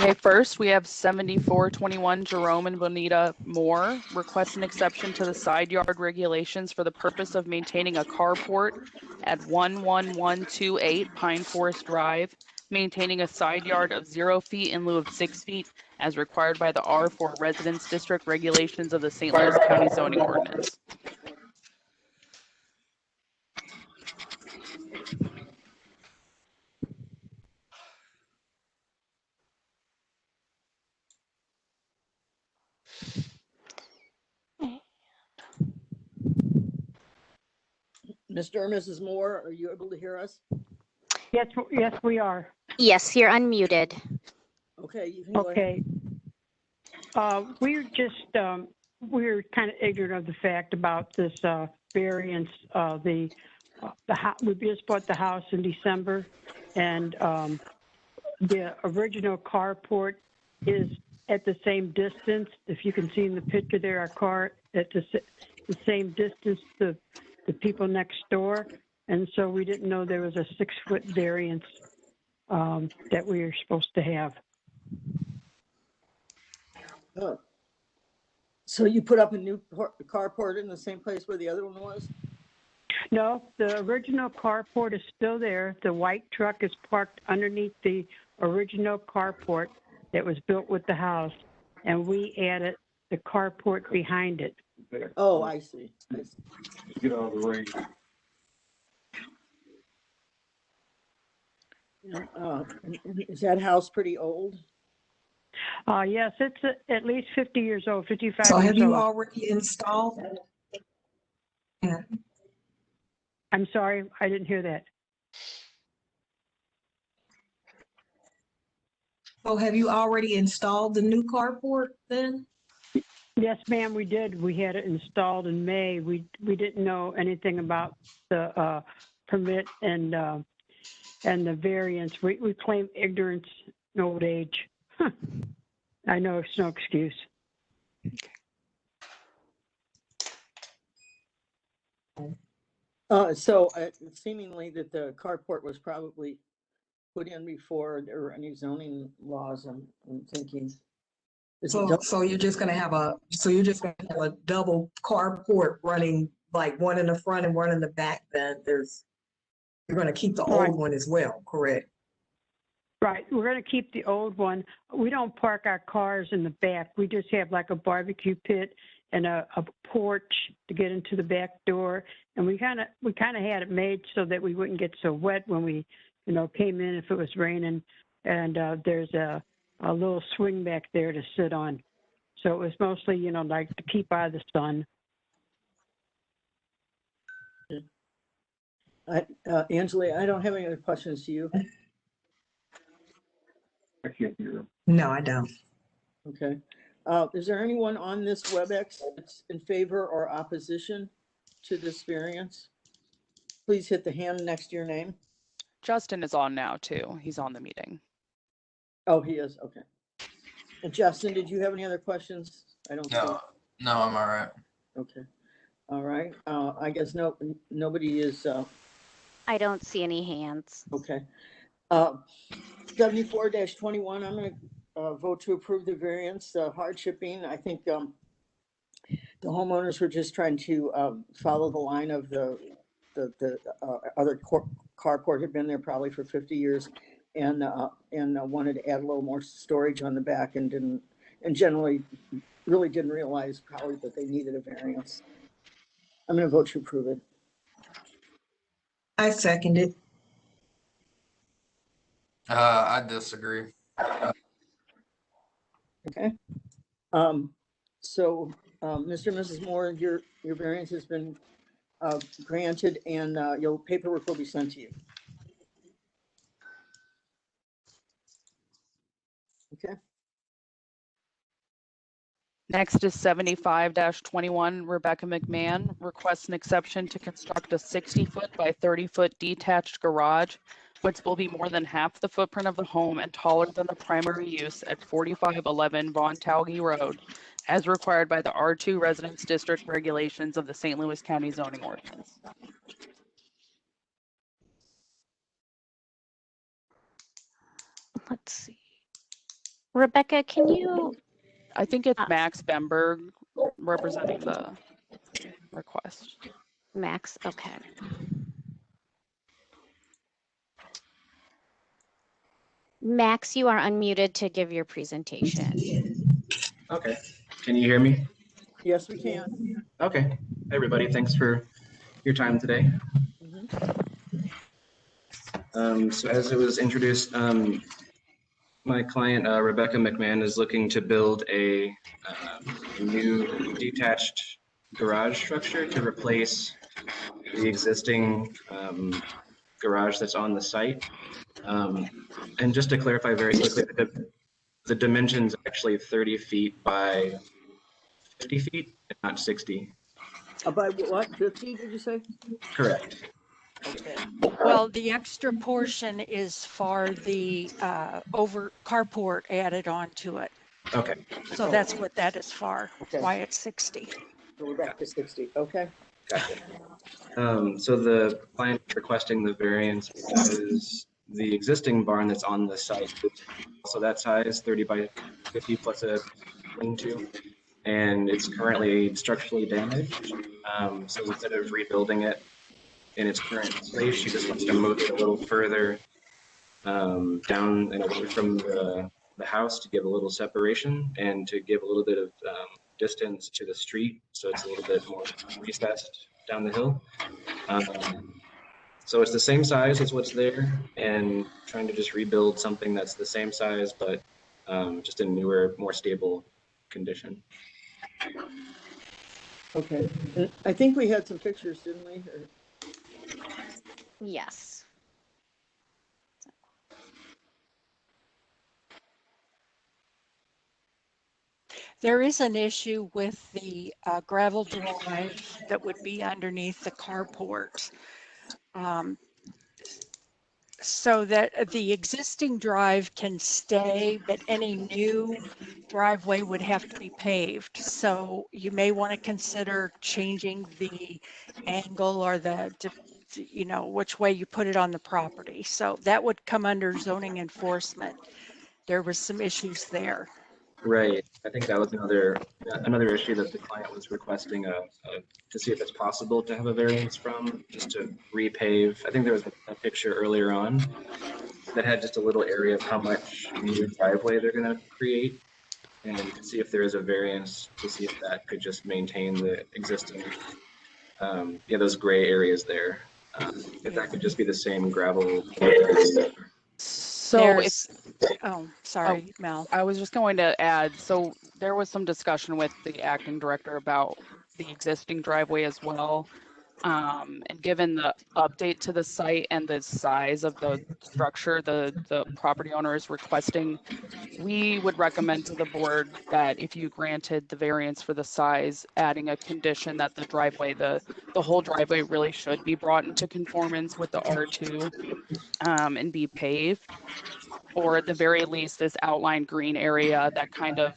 Okay, first we have 7421 Jerome and Bonita Moore request an exception to the side yard regulations for the purpose of maintaining a carport at 11128 Pine Forest Drive, maintaining a side yard of 0 feet in lieu of 6 feet as required by the R4 Residence District regulations of the St. Louis County Zoning Ordinance. Mr. or Mrs. Moore, are you able to hear us? Yes, we are. Yes, you're unmuted. Okay, you can go ahead. Okay. We're kind of ignorant of the fact about this variance. We just bought the house in December, and the original carport is at the same distance. If you can see in the picture there, our car at the same distance to the people next door, and so we didn't know there was a 6-foot variance that we were supposed to have. Oh. So you put up a new carport in the same place where the other one was? No, the original carport is still there. The white truck is parked underneath the original carport that was built with the house, and we added the carport behind it. Oh, I see. Get out of the rain. Is that house pretty old? Yes, it's at least 50 years old, 55 So years have you old. already installed? Yeah. I'm sorry, I didn't hear that. So have you already installed the new carport then? Yes, ma'am, we did. We had it installed in May. We didn't know anything about the permit and the variance. We claim ignorance and old age. I know it's no excuse. Seemingly that the carport was probably put in before there were any zoning laws. I'm thinking. So you're just gonna have a double carport running, like one in the front and one in the back. Then you're gonna keep the old one as well, correct? Right. We're going to keep the old one. We don't park our cars in the back. We just have like a barbecue pit and a porch to get into the back door. And we kind of had it made so that we wouldn't get so wet when we, came in if it was raining. And there's a little swing back there to sit on. So it was mostly, like to keep out of the sun. Angela, I don't have any other questions to you. I can't hear him. No, I don't. Okay. Is there anyone on this WebEx that's in favor or opposition to this variance? Please hit the hand next to your name. Justin is on now too. He's on the meeting. Oh, he is. Okay. And Justin, did you have any other questions? I don't No, I'm all right. Okay. All right. I guess nobody is. I don't see any hands. Okay. 74-21, I'm going to vote to approve the variance. Hardshiping, I think the homeowners were just trying to follow the line of the other carport had been there probably for 50 years and wanted to add a little more storage on the back and generally really didn't realize probably that they needed a variance. I'm going to vote to approve it. I second it. I disagree. Okay. So, Mr. and Mrs. Moore, your variance has been granted, and your paperwork will be sent to you. Okay. Next is 75-21 Rebecca McMahon requests an exception to construct a 60-foot by 30-foot detached garage, which will be more than half the footprint of the home and taller than the primary use at 4511 Von Taughy Road, as required by the R2 Residence District regulations of the St. Louis County Zoning Ordinance. Let's see. Rebecca, can you, I think it's Uh, Max Bemberg representing the request. Max, okay. Max, you are unmuted to give your presentation. Okay. Can you hear me? Yes, we can. Okay. Hey, everybody. Thanks for your time today. So as it was introduced, my client, Rebecca McMahon, is looking to build a new detached garage structure to replace the existing garage that's on the site. And just to clarify very quickly, the dimension's actually 30 feet by 50 feet, not 60. By what, 50, did you say? Correct. Okay. Well, the extra portion is for the over carport added onto it. Okay. So that's what that is for, Okay. why it's 60. So we're back to 60, okay? Gotcha. So the client is requesting the variance because the existing barn that's on the site is also that size, 30 by 50 plus a lean-to, and it's currently structurally damaged. So instead of rebuilding it in its current place, she just wants to move it a little further down and away from the house to give a little separation and to give a little bit of distance to the street, so it's a little bit more recessed down the hill. So it's the same size as what's there, and trying to just rebuild something that's the same size, but just in newer, more stable condition. Okay. And I think we had some pictures, didn't we? Or- Yes. There is an issue with the gravel drive that would be underneath the carport. So that the existing drive can stay, but any new driveway would have to be paved. So you may want to consider changing the angle or you know, which way you put it on the property. So that would come under zoning enforcement. There was some issues there. Right. I think that was another issue that the client was requesting to see if it's possible to have a variance from, just to repave. I think there was a picture earlier on that had just a little area of how much new driveway they're going to create, and to see if there is a variance to see if that could just maintain the existing, those gray areas there. If that could just be the same gravel. So if, oh, sorry, Mel. I was just going to add, so there was some discussion with the acting director about the existing driveway as well. And given the update to the site and the size of the structure the property owner is requesting, we would recommend to the board that if you granted the variance for the size, adding a condition that the driveway, the whole driveway really should be brought into conformance with the R2 and be paved, or at the very least this outlined green area that kind of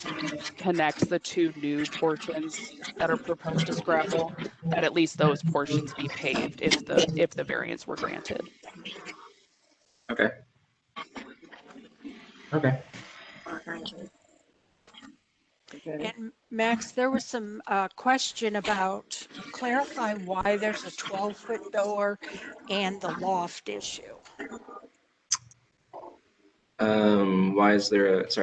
connects the two new portions that are proposed to scrabble, that at least those portions be paved if the variance were granted. Okay. Okay. Okay. And Max, there was some question about clarify why there's a 12-foot door and the loft issue. Why is there is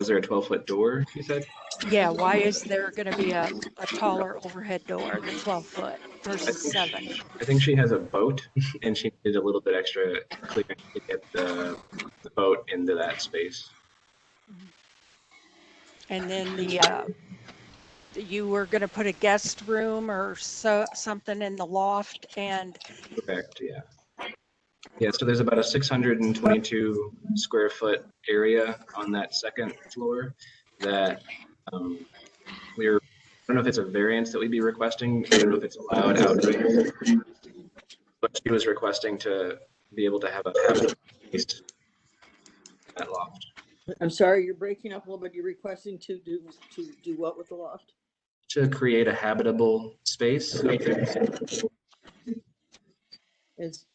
there a 12-foot door, you said? Yeah, why is there going to be a taller overhead door, the 12-foot versus 7? I think she has a boat, and she did a little bit extra clearance to get the boat into that space. And then you were going to put a guest room or something in the loft, and Correct, yeah. Yeah, so there's about a 622 square foot area on that second floor that I don't know if it's a variance that we'd be requesting, I don't know if it's allowed outright, but she was requesting to be able to have a space in that loft. I'm sorry, you're breaking up a little bit. You're requesting to do what with the loft? To create a habitable space.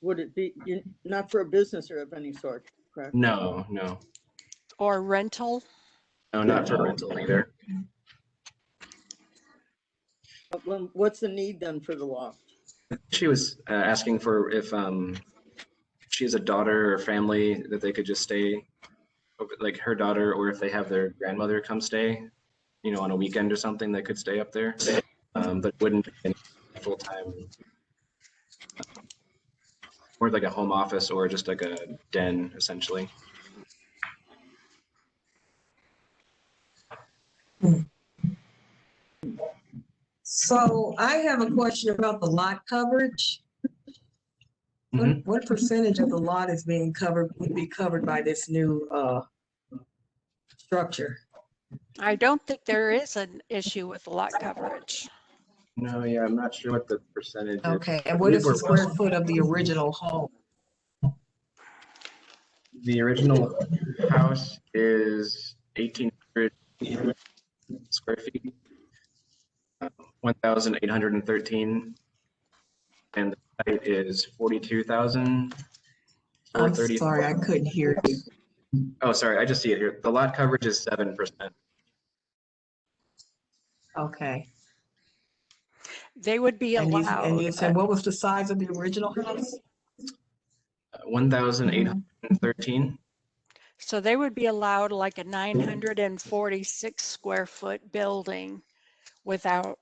Would it be not for a business or of any sort, correct? No. or rental? No, not for rental either. What's the need then for the loft? She was asking for if she has a daughter or family that they could just stay, like her daughter, or if they have their grandmother come stay, you know, on a weekend or something, they could stay up there, but wouldn't be full-time, or like a home office or just like a den, essentially. So I have a question about the lot coverage. What percentage of the lot is being covered, would be covered by this new structure? I don't think there is an issue with lot coverage. No, yeah, I'm not sure what the percentage is. Okay, and what is the square foot of the original home? The original house is 1,800 square feet, 1,813, and the site is 42,430. I'm sorry, I couldn't hear you. Oh, sorry, I just see it here. The lot coverage is 7%. Okay. They would be And allowed. you said, what was the size of the original house? 1,813. So they would be allowed like a 946 square foot building without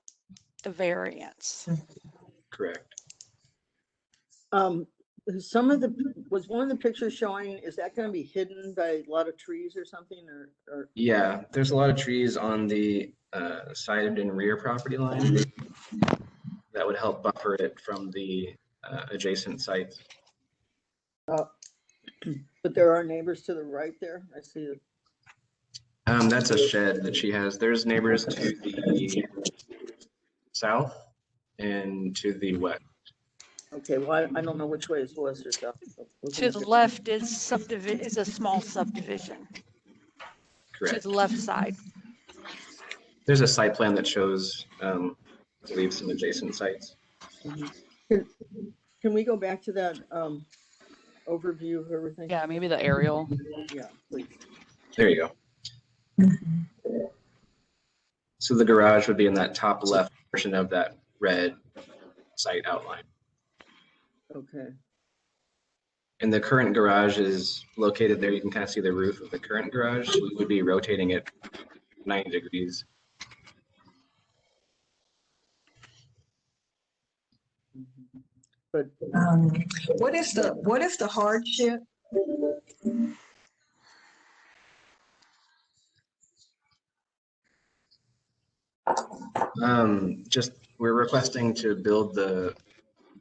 the variance. Correct. Some of the, was one of the pictures showing, is that going to be hidden by a lot of trees or something, or? Yeah, there's a lot of trees on the side and rear property line that would help buffer it from the adjacent sites. But there are neighbors to the right there. I see it. That's a shed that she has. There's neighbors to the south and to the west. Okay, well, I don't know which way is west or south. To the left is is a small subdivision. Correct. To the left side. There's a site plan that shows, I believe, some adjacent sites. Can we go back to that overview of everything? Yeah, maybe the aerial. Yeah, please. There you go. So the garage would be in that top left portion of that red site outline. Okay. And the current garage is located there. You can kind of see the roof of the current garage. We would be rotating it 90 degrees. But what is the hardship? Just we're requesting to build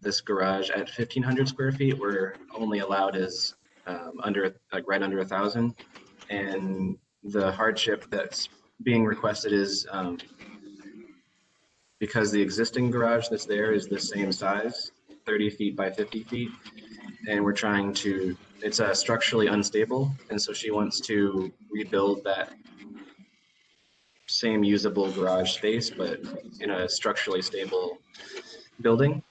this garage at 1,500 square feet. We're only allowed is under, like, right under 1,000, and the hardship that's being requested is because the existing garage that's there is the same size, 30 feet by 50 feet, and we're trying to, it's structurally unstable, and so she wants to rebuild that same usable garage space, but in a structurally stable building.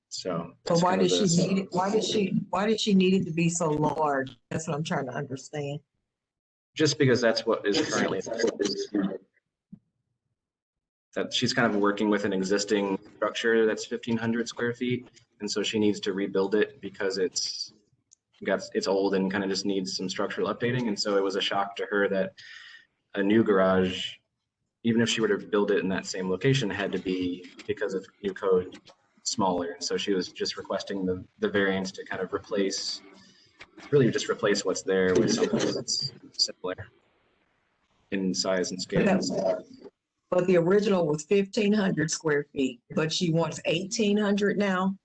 So why did she need it? Why did she need it to be so large? That's what I'm trying to understand. Just because that's what is currently, that she's kind of working with an existing structure that's 1,500 square feet, and so she needs to rebuild it because it's old and kind of just needs some structural updating. And so it was a shock to her that a new garage, even if she were to build it in that same location, had to be, because of new code, smaller. So she was just requesting the variance to kind of replace what's there with something that's similar in size and scale. But the original was 1,500 square feet, but she wants 1,800 now?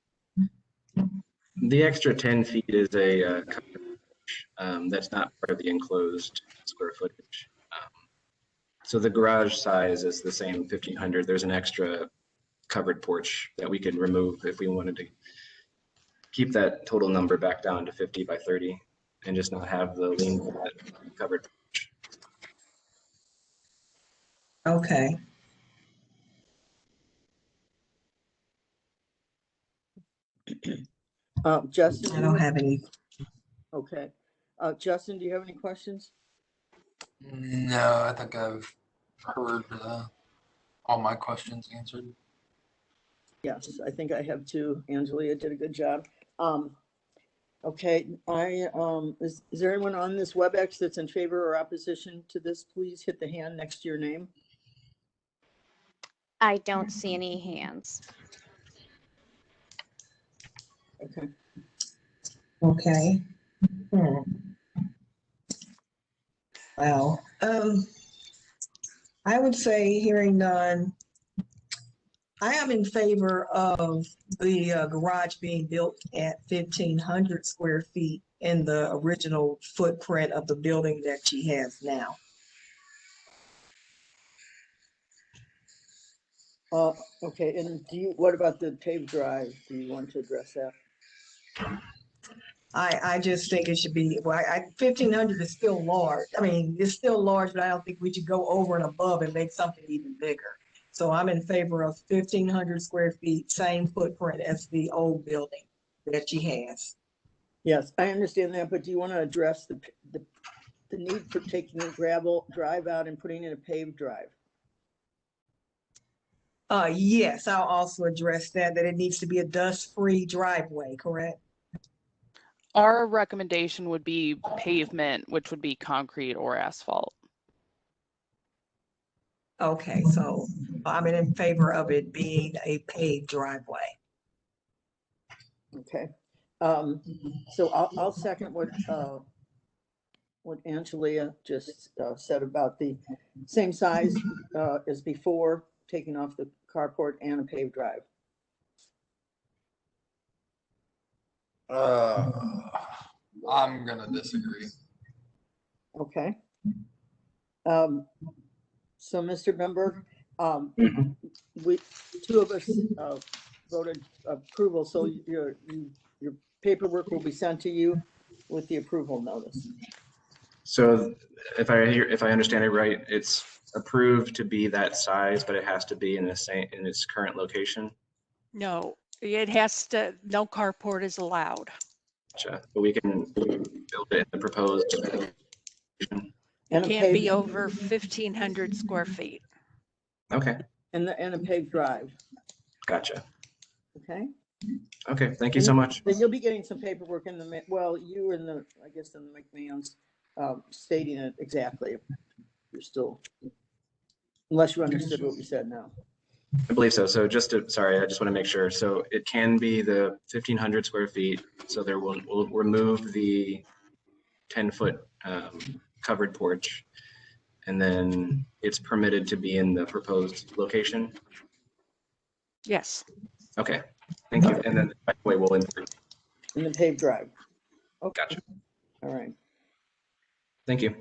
The extra 10 feet is a coverage that's not part of the enclosed square footage. So the garage size is the same 1,500. There's an extra covered porch that we could remove if we wanted to keep that total number back down to 50 by 30 and just not have the lean covered porch. Okay. Justin, I don't have any. Okay. Justin, do you have any questions? No, I think I've heard all my questions answered. Yes, I think I have too. Angelia did a good job. Okay, is there anyone on this WebEx that's in favor or opposition to this? Please hit the hand next to your name. I don't see any hands. Okay. Okay. Wow. I would say, hearing none, I am in favor of the garage being built at 1,500 square feet in the original footprint of the building that she has now. Okay, and what about the paved drive? Do you want to address that? I just think it should be, well, 1,500 is still large. I mean, it's still large, but I don't think we should go over and above and make something even bigger. So I'm in favor of 1,500 square feet, same footprint as the old building that she has. Yes, I understand that, but do you want to address the need for taking the gravel drive out and putting in a paved drive? Yes, I'll also address that it needs to be a dust-free driveway, correct? Our recommendation would be pavement, which would be concrete or asphalt. Okay, so I'm in favor of it being a paved driveway. Okay, so I'll second what Angelia just said about the same size as before, taking off the carport and a paved drive. I'm gonna disagree. Okay. So, Mr. Member, two of us voted approval, so your paperwork will be sent to you with the approval notice. So if I understand it right, it's approved to be that size, but it has to be in its current location. No, it has to, no carport is allowed. Gotcha. But we can build it in the proposed. And Can't be over 1,500 square feet. Okay. And a paved drive. Gotcha. Okay. Okay. Thank you so much. Then you'll be getting some paperwork in the, well, you and I guess in the McMahon's stating it exactly. You're still, unless you understood what we said now. I believe so. So sorry, I just want to make sure. So it can be the 1,500 square feet. So we'll remove the 10-foot covered porch, and then it's permitted to be in the proposed location. Yes. Okay, thank you. And then the way we'll insert. In the paved drive. Okay. Gotcha. All right. Thank you.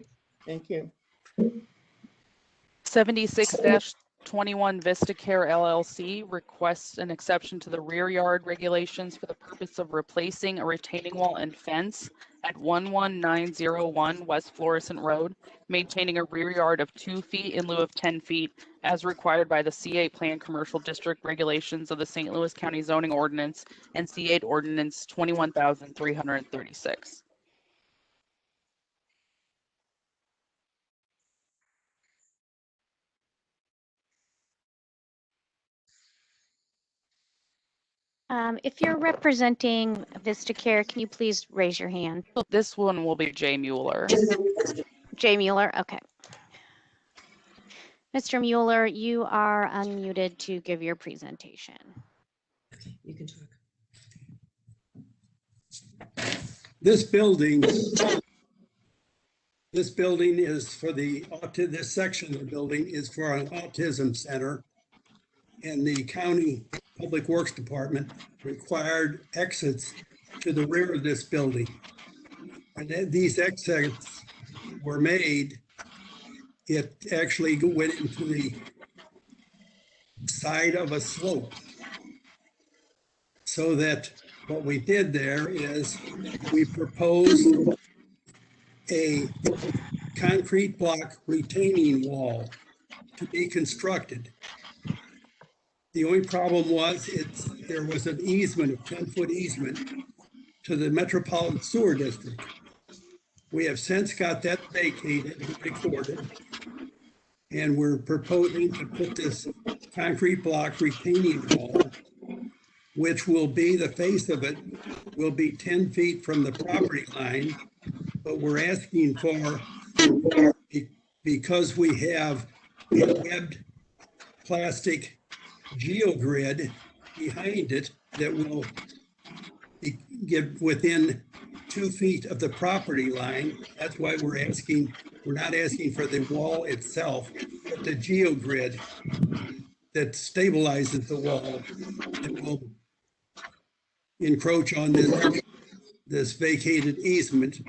Thank you. 76-21 VistaCare LLC requests an exception to the rear yard regulations for the purpose of replacing a retaining wall and fence at 11901 West Florissant Road, maintaining a rear yard of 2 feet in lieu of 10 feet as required by the C8 Plan Commercial District regulations of the St. Louis County Zoning Ordinance and C8 Ordinance 21,336. If you're representing VistaCare, can you please raise your hand? This one will be Jay Mueller. Jay Mueller, okay. Mr. Mueller, you are unmuted to give your presentation. You can talk. This building is for this section of the building is for an autism center, and the county Public Works Department required exits to the rear of this building. And these exits were made, it actually went into the side of a slope. So that what we did there is we proposed a concrete block retaining wall to be constructed. The only problem was there was an easement, a 10-foot easement to the Metropolitan Sewer District. We have since got that vacated and recorded. And we're proposing to put this concrete block retaining wall, which will be, the face of it will be 10 feet from the property line. But we're asking for, because we have a webbed plastic geogrid behind it that will get within 2 feet of the property line. That's why we're not asking for the wall itself, but the geogrid that stabilizes the wall that will encroach on this vacated easement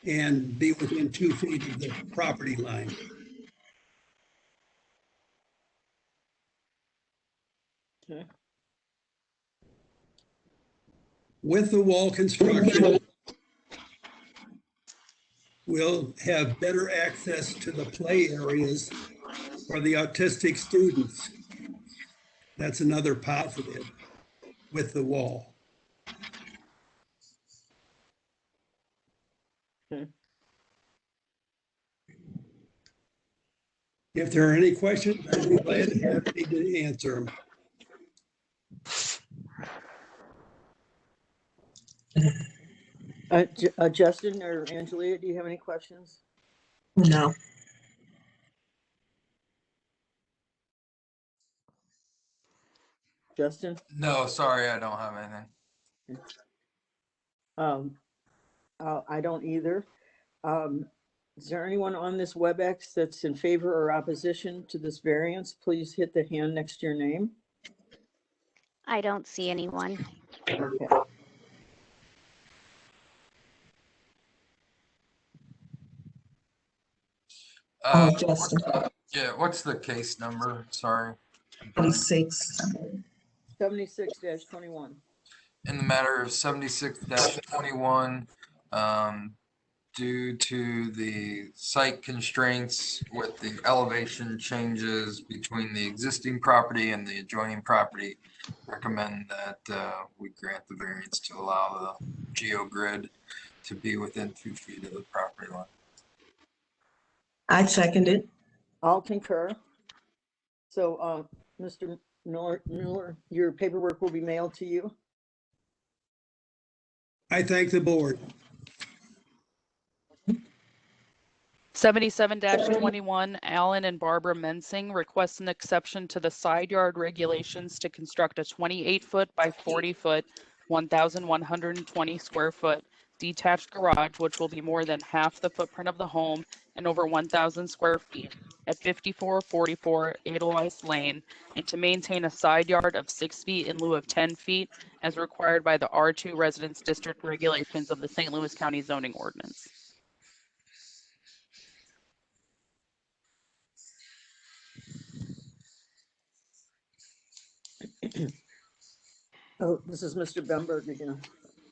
and be within 2 feet of the property line. Okay. With the wall construction, we'll have better access to the play areas for the autistic students. That's another positive with the wall. Okay. If there are any questions, I'd be glad and happy to answer them. Justin or Angelia, do you have any questions? No. Justin? No, sorry, I don't have anything. I don't either. Is there anyone on this WebEx that's in favor or opposition to this variance? Please hit the hand next to your name. I don't see anyone. Okay. Justin. Yeah, what's the case number? Sorry. 26. 76-21. In the matter of 76-21, due to the site constraints with the elevation changes between the existing property and the adjoining property, recommend that we grant the variance to allow the geogrid to be within 2 feet of the property line. I second it. I'll concur. So, Mr. Mueller, your paperwork will be mailed to you. I thank the board. 77-21, Alan and Barbara Mensing request an exception to the side yard regulations to construct a 28-foot by 40-foot, 1,120 square foot detached garage, which will be more than half the footprint of the home and over 1,000 square feet at 5444 Edelweiss Lane, and to maintain a side yard of 6 feet in lieu of 10 feet as required by the R2 Residence District regulations of the St. Louis County Zoning Ordinance. Oh, this is Mr. Bemberg again.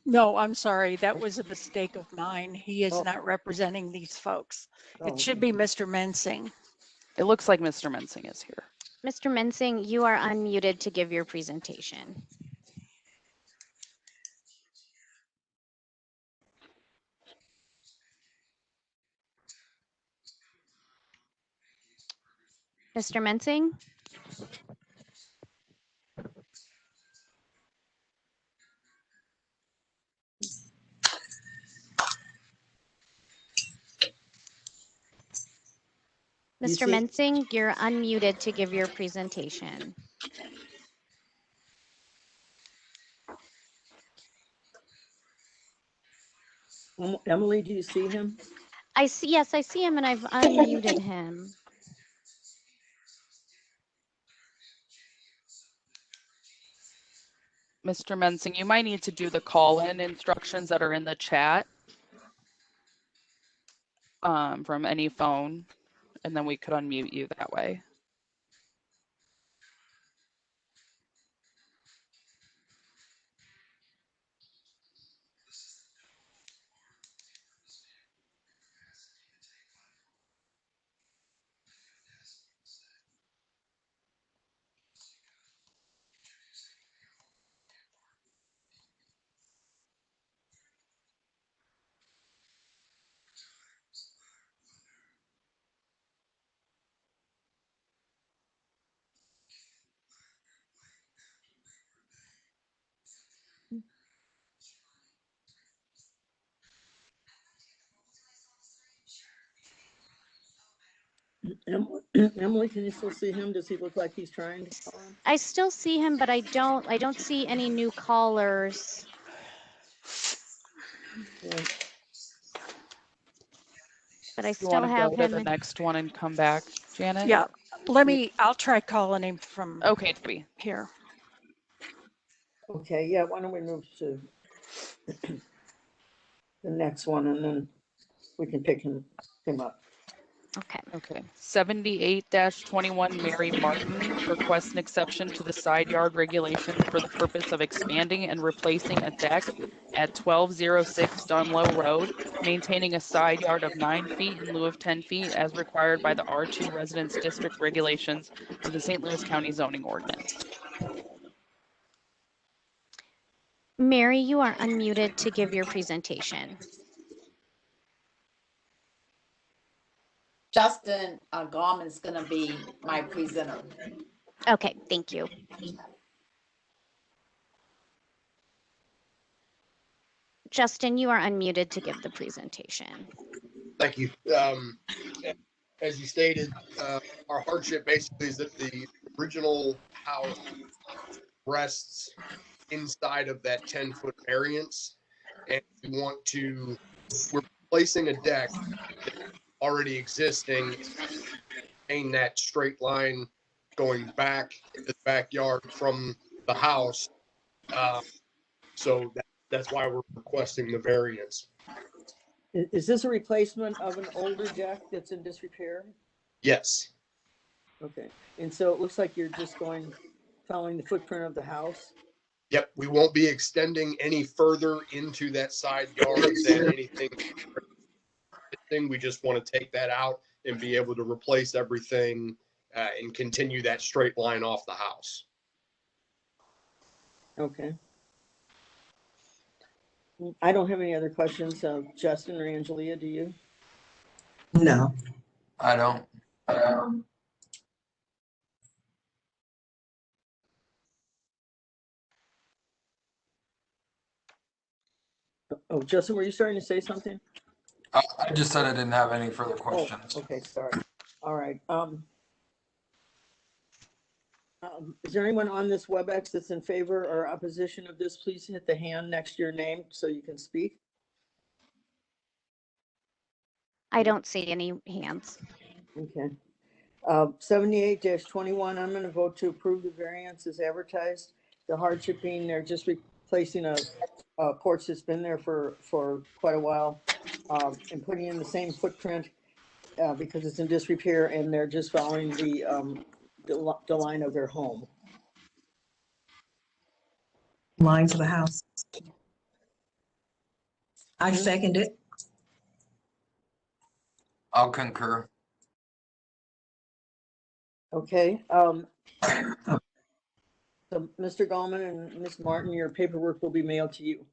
No, I'm sorry. That was a mistake of mine. He is Oh. not representing these folks. Oh, It should be Mr. Mensing. It looks like Mr. Mensing is here. Mr. Mensing, you are unmuted to give your presentation. Mr. Mensing? Mr. Mensing, you're unmuted to give your presentation. Emily, do you see him? I see, yes, I see him and I've unmuted him. Mr. Mensing, you might need to do the call-in instructions that are in the chat from any phone, and then we could unmute you that way. Emily, can you still see him? Does he look like he's trying to call in? I still see him, but I don't see any new callers. Yeah. But I You still want to have go to him. the next one and come back, Janet? Yeah, I'll try calling him from Okay, Debbie. here. Okay, yeah, why don't we move to the next one and then we can pick him up. Okay. Okay. 78-21 Mary Martin requests an exception to the side yard regulations for the purpose of expanding and replacing a deck at 1206 Dunlow Road, maintaining a side yard of 9 feet in lieu of 10 feet as required by the R2 Residence District regulations of the St. Louis County Zoning Ordinance. Mary, you are unmuted to give your presentation. Justin Gorman's going to be my presenter. Okay, thank you. Justin, you are unmuted to give the presentation. Thank you. As you stated, our hardship basically is that the original house rests inside of that 10-foot variance, and we're placing a deck already existing in that straight line going back to the backyard from the house. So that's why we're requesting the variance. Is this a replacement of an older deck that's in disrepair? Yes. Okay, and so it looks like you're just following the footprint of the house? Yep, we won't be extending any further into that side yard than anything. We just want to take that out and be able to replace everything and continue that straight line off the house. Okay. I don't have any other questions. Justin or Angelia, do you? No. I don't. Oh, Justin, were you starting to say something? I just said I didn't have any further questions. Oh, okay, sorry. All right. Is there anyone on this WebEx that's in favor or opposition of this? Please hit the hand next to your name so you can speak. I don't see any hands. Okay. 78-21, I'm going to vote to approve the variance as advertised. The hardship being they're just replacing a porch that's been there for quite a while and putting in the same footprint because it's in disrepair, and they're just following the line of their home. Line to the house. I second it. I'll concur. Okay. So Mr. Gallman and Ms. Martin, your paperwork will be mailed to you.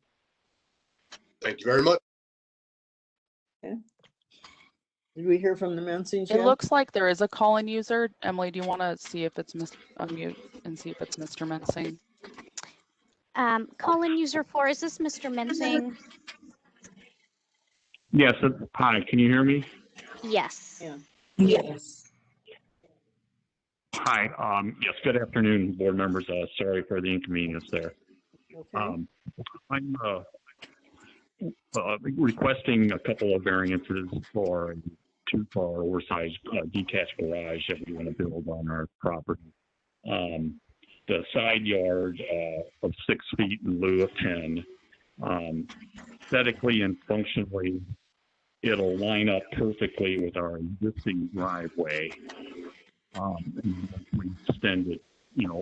Thank you very much. Okay. Did we hear from the Mensing? It looks like there is a call-in user. Emily, do you want to see if it's unmute and see if it's Mr. Mensing? Call-in user 4, is this Mr. Mensing? Yes. Hi, can you hear me? Yes. Yeah. Yes. Hi. Yes, good afternoon, board members. Sorry for the inconvenience there. Okay. I'm requesting a couple of variances for a 2-car oversized detached garage that we want to build on our property. The side yard of 6 feet in lieu of 10. Aesthetically and functionally, it'll line up perfectly with our existing driveway. And we extend it,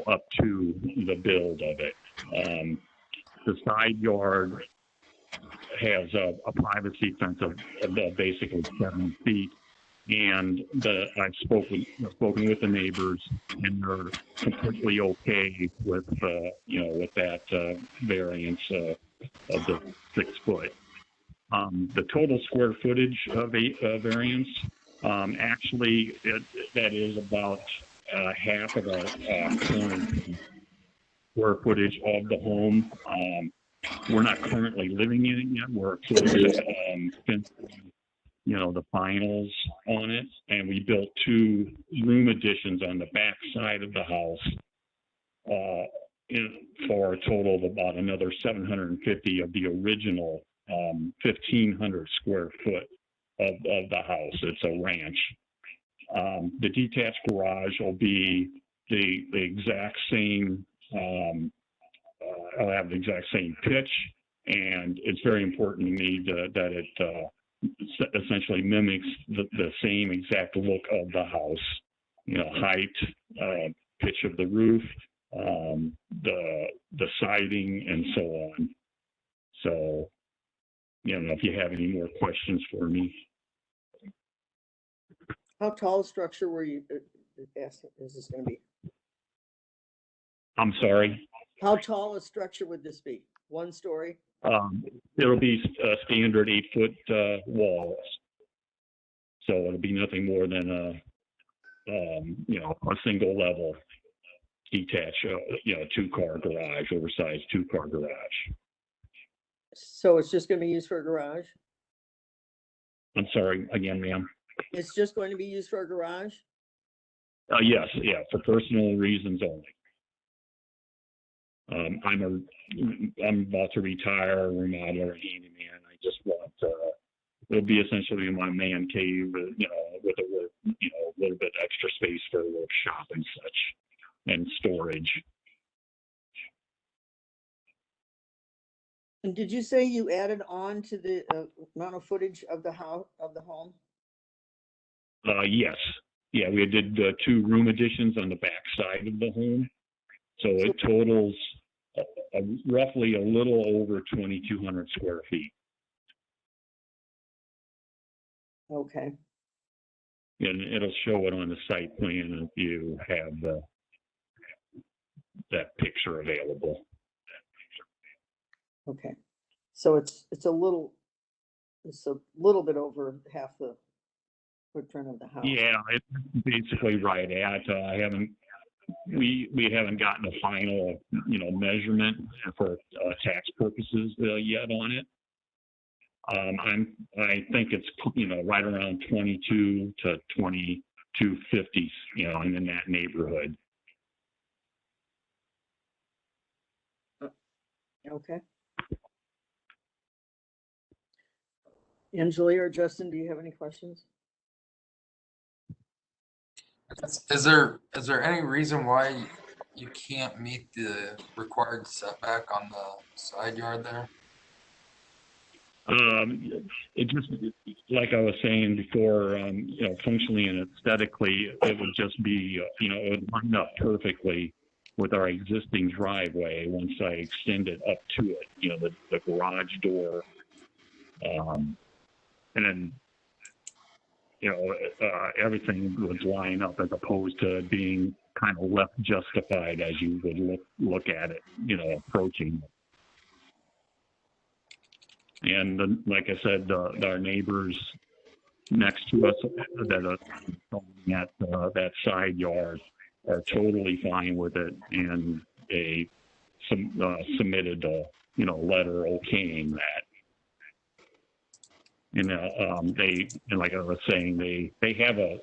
up to the build of it. The side yard has a privacy fence of basically 7 feet, and I've spoken with the neighbors, and they're completely okay with with that variance of the 6 foot. The total square footage of a variance, actually, that is about half of the current square footage of the home. We're not currently living in it yet. We're the finals on it, and we built 2 room additions on the back side of the house for a total of about another 750 of the original 1,500 square foot of the house. It's a ranch. The detached garage will be the exact same, I'll have the exact same pitch, and it's very important to me that it essentially mimics the same exact look of the house, height, pitch of the roof, the siding, and so on. So, if you have any more questions for me. How tall a structure were you asking, is this going to be? I'm sorry? How tall a structure would this be? 1 story? It'll be standard 8-foot walls. So it'll be nothing more than a single level detached, 2-car garage, oversized 2-car garage. So it's just going to be used for a garage? I'm sorry, again, ma'am. It's just going to be used for a garage? Yes, yeah, for personal reasons only. I'm about to retire, remodeler, handyman. I just want it'll be essentially my man cave, with a little bit extra space for a workshop and such, and storage. And did you say you added on to the amount of footage of the house, of the home? Yes. Yeah, we did 2 room additions on the back side of the home. So it totals roughly a little over 2,200 square feet. Okay. And it'll show it on the site plan if you have that picture available. Okay. So it's a little bit over half the footprint of the house. Yeah, it's basically right at. We haven't gotten a final, measurement for tax purposes yet on it. I think it's right around 22 to 2250, in that neighborhood. Okay. Angela or Justin, do you have any questions? Is there any reason why you can't meet the required setback on the side yard there? It just, like I was saying before, functionally and aesthetically, it would just be, it would line up perfectly with our existing driveway once I extend it up to it, the garage door. And then, everything would line up as opposed to being kind of left justified as you would look at it, approaching. And like I said, our neighbors next to us that are at that side yard are totally fine with it, and they submitted a letter okaying that. And like I was saying, they have a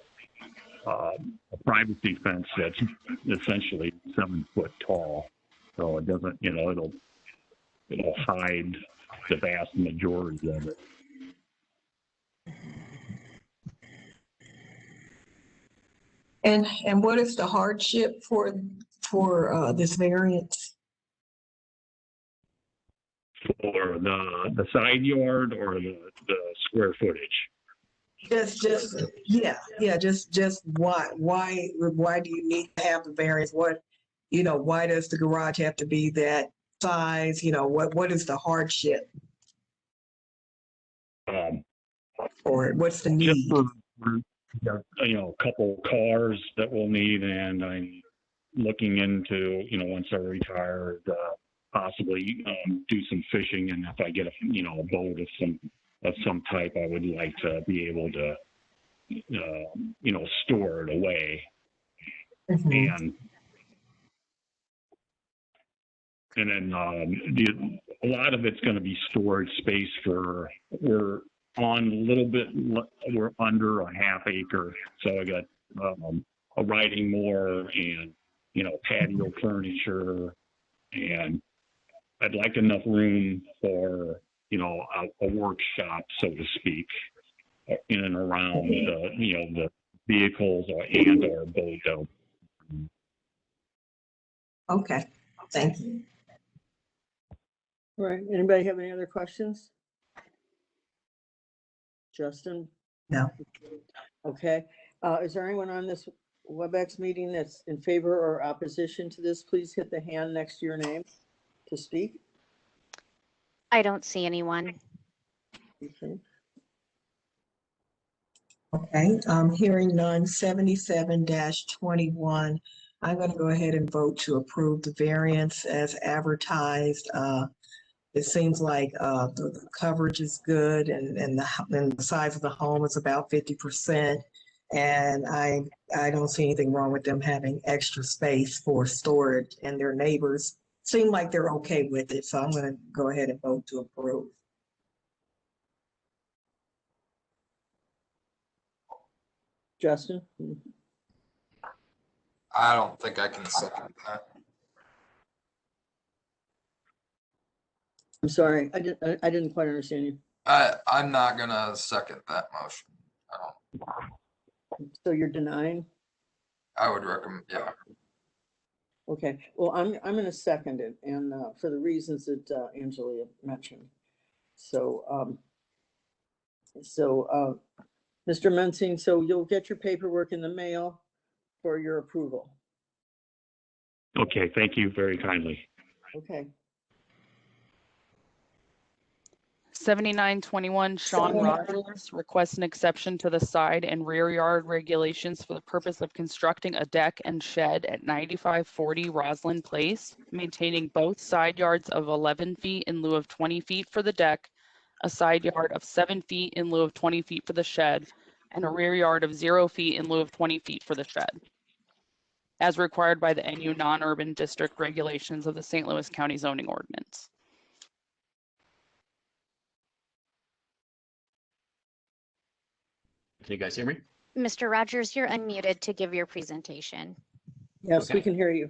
privacy fence that's essentially 7 foot tall, so it doesn't, it'll hide the vast majority of it. And what is the hardship for this variance? For the side yard or the square footage? Just why do you need to have the variance? Why does the garage have to be that size? What is the hardship? Or what's the need? Just for, a couple cars that we'll need, and I'm looking into, once I retire, possibly do some fishing, and if I get a boat of some type, I would like to be able to store it away. Mm-hmm. And then a lot of it's going to be storage space for on a little bit, we're under a half acre. So I got a riding mower and, you know, patio furniture, and I'd like enough room for, you know, a workshop, so to speak, in and around, you know, the vehicles and our boat. Okay, thank you. All right, anybody have any other questions? Justin? No. Okay, is there anyone on this WebEx meeting that's in favor or opposition to this? Please hit the hand next to your name to speak. I don't see anyone. Okay. Okay, hearing none, 77-21. I'm going to go ahead and vote to approve the variance as advertised. It seems like the coverage is good, and the size of the home is about 50%. And I don't see anything wrong with them having extra space for storage, and their neighbors seem like they're okay with it. So I'm going to go ahead and vote to approve. Justin? I don't think I can second that. I'm sorry, I didn't quite understand you. I'm not gonna second that motion. I don't. So you're denying? I would recommend, yeah. Okay, well, I'm going to second it, and for the reasons that Angela mentioned. So, Mr. Mensing, so you'll get your paperwork in the mail for your approval. Okay, thank you very kindly. Okay. 7921 Sean Rogers requests an exception to the side and rear yard regulations for the purpose of constructing a deck and shed at 9540 Roslyn Place, maintaining both side yards of 11 feet in lieu of 20 feet for the deck, a side yard of 7 feet in lieu of 20 feet for the shed, and a rear yard of 0 feet in lieu of 20 feet for the shed, as required by the NU non-urban district regulations of the St. Louis County Zoning Ordinance. Can you guys hear me? Mr. Rogers, you're unmuted to give your presentation. Yes, Okay. we can hear you.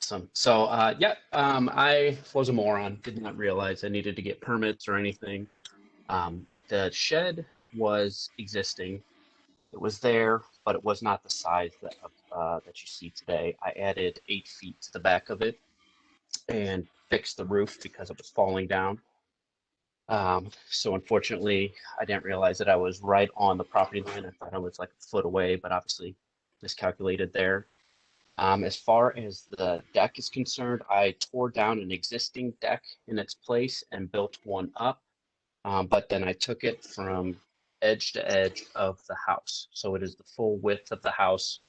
Awesome. So, I was a moron, did not realize I needed to get permits or anything. The shed was existing. It was there, but it was not the size that you see today. I added 8 feet to the back of it and fixed the roof because it was falling down. So unfortunately, I didn't realize that I was right on the property line. I thought I was like a foot away, but obviously miscalculated there. As far as the deck is concerned, I tore down an existing deck in its place and built one up. But then I took it from edge to edge of the house. So it is the full width of the house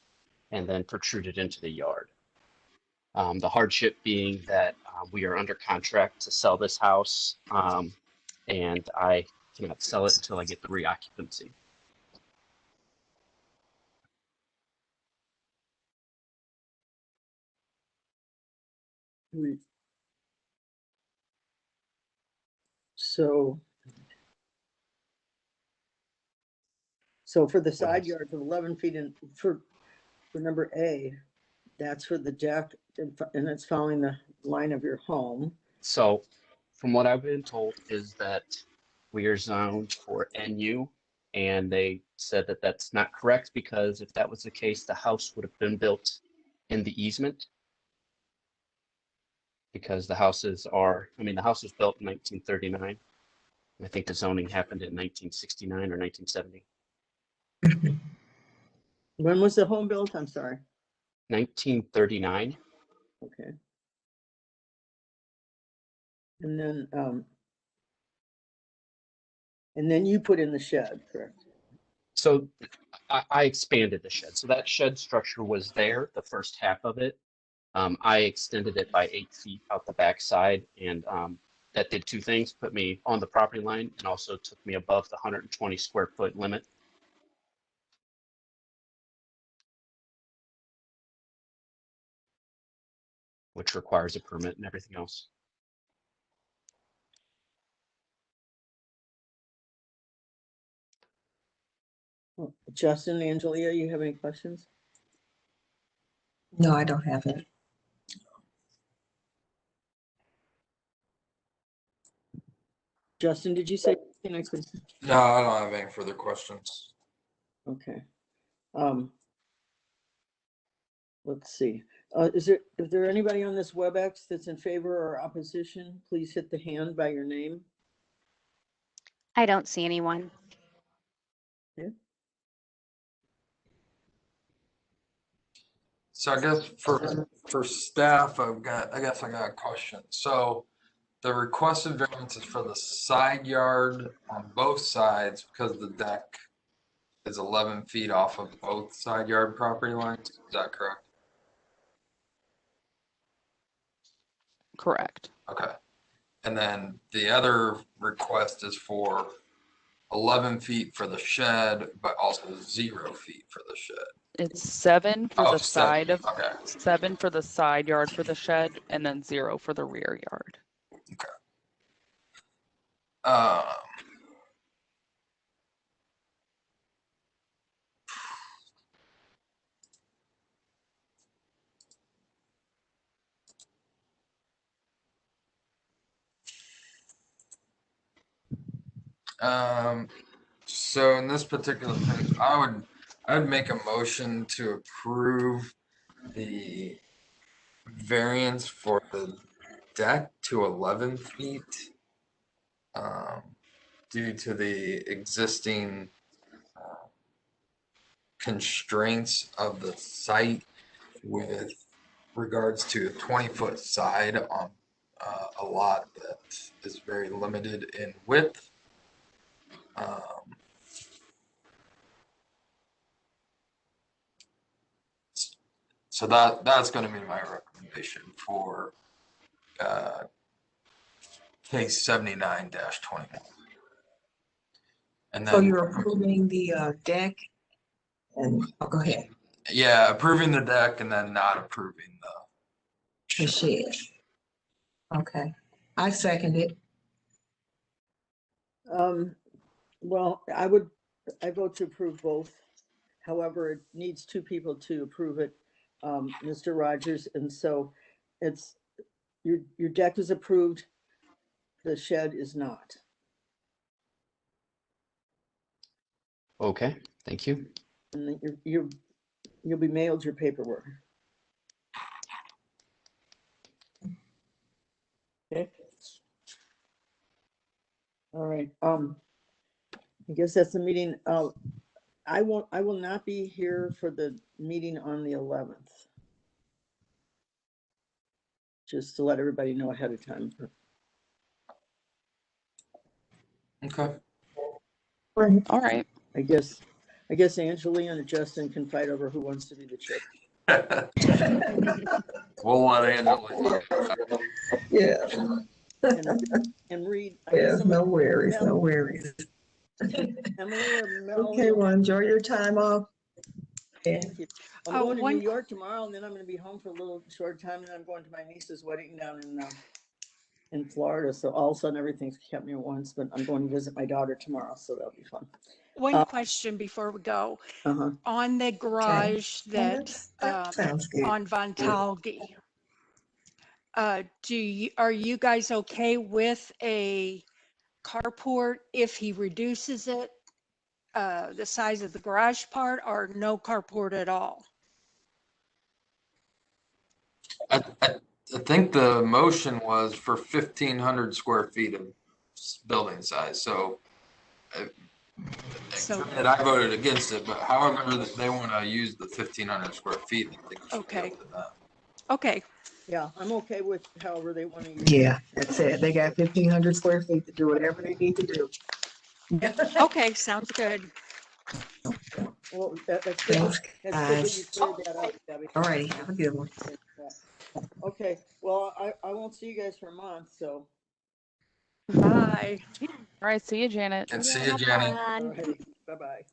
and then protruded into the yard. The hardship being that we are under contract to sell this house. And I cannot sell it until I get the reoccupancy. So for the side yards of 11 feet and for number A, that's for the deck and it's following the line of your home. So from what I've been told is that we are zoned for NU, and they said that that's not correct because if that was the case, the house would have been built in the easement. Because the houses are, the house was built in 1939. I think the zoning happened in 1969 or 1970. When was the home built? I'm sorry. 1939. Okay. And then you put in the shed, correct? So I expanded the shed. So that shed structure was there, the first half of it. I extended it by 8 feet out the back side, and that did two things: put me on the property line and also took me above the 120 square foot limit. Which requires a permit and everything else. Justin, Angelia, you have any questions? No, I don't have it. Justin, did you say anything? No, I don't have any further questions. Okay. Let's see. Is there anybody on this WebEx that's in favor or opposition? Please hit the hand by your name. I don't see anyone. So I guess for staff, I guess I got a question. So the requested variance is for the side yard on both sides because the deck is 11 feet off of both side yard property lines. Is that correct? Correct. Okay. And then the other request is for 11 feet for the shed, but also 0 feet for the shed. It's 7 for Oh, the 7. side of Okay. 7 for the side yard for the shed, and then 0 for the rear yard. Okay. So in this particular case, I would make a motion to approve the variance for the deck to 11 feet due to the existing constraints of the site with regards to a 20-foot side on a lot that is very limited in width. So that's going to be my recommendation for case 79-21. And then, So you're approving the deck and, oh, go ahead. Yeah, approving the deck and then not approving The shed. Okay, I second it. Well, I vote to approve both. However, it needs 2 people to approve it, Mr. Rogers, and so it's your deck is approved, the shed is not. Okay, thank you. And then you'll be mailed your paperwork. Okay. All right. I guess that's the meeting. I will not be here for the meeting on the 11th. Just to let everybody know ahead of time. Okay. All right. I guess Angelina and Justin can fight over who wants to be the chair. We'll let Angela. Yeah. And read. Yeah, no worries, no worries. Emily or Melanie? Okay, well, enjoy your time off. Thank you. I'm going to New York tomorrow, and then I'm going to be home for a little short time, and I'm going to my niece's wedding down in Florida. So all of a sudden, everything's kept me at once. But I'm going to visit my daughter tomorrow, so that'll be fun. One question before we go. On the garage that sounds good. on Von Talge, are you guys okay with a carport if he reduces it, the size of the garage part, or no carport at all? I think the motion was for 1,500 square feet of building size. So I voted against it, but however they want to use the 1,500 square feet, I think it should be up to them. Okay. Yeah, I'm okay with however they want to use it. Yeah, that's it. They got 1,500 square feet to do whatever they need to do. Okay, sounds good. Well, that's good. That's good that you cleared that up, Debbie. All right, have a good one. Okay, well, I won't see you guys for a month, so. Bye. All right, see you, Janet. And see you, Janet. Right, bye-bye.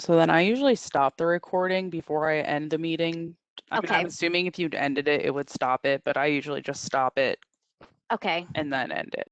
So then I usually stop the recording before I end the meeting. I mean, I'm assuming if you'd ended it, it would stop it, but I usually just stop it Okay, and then end it.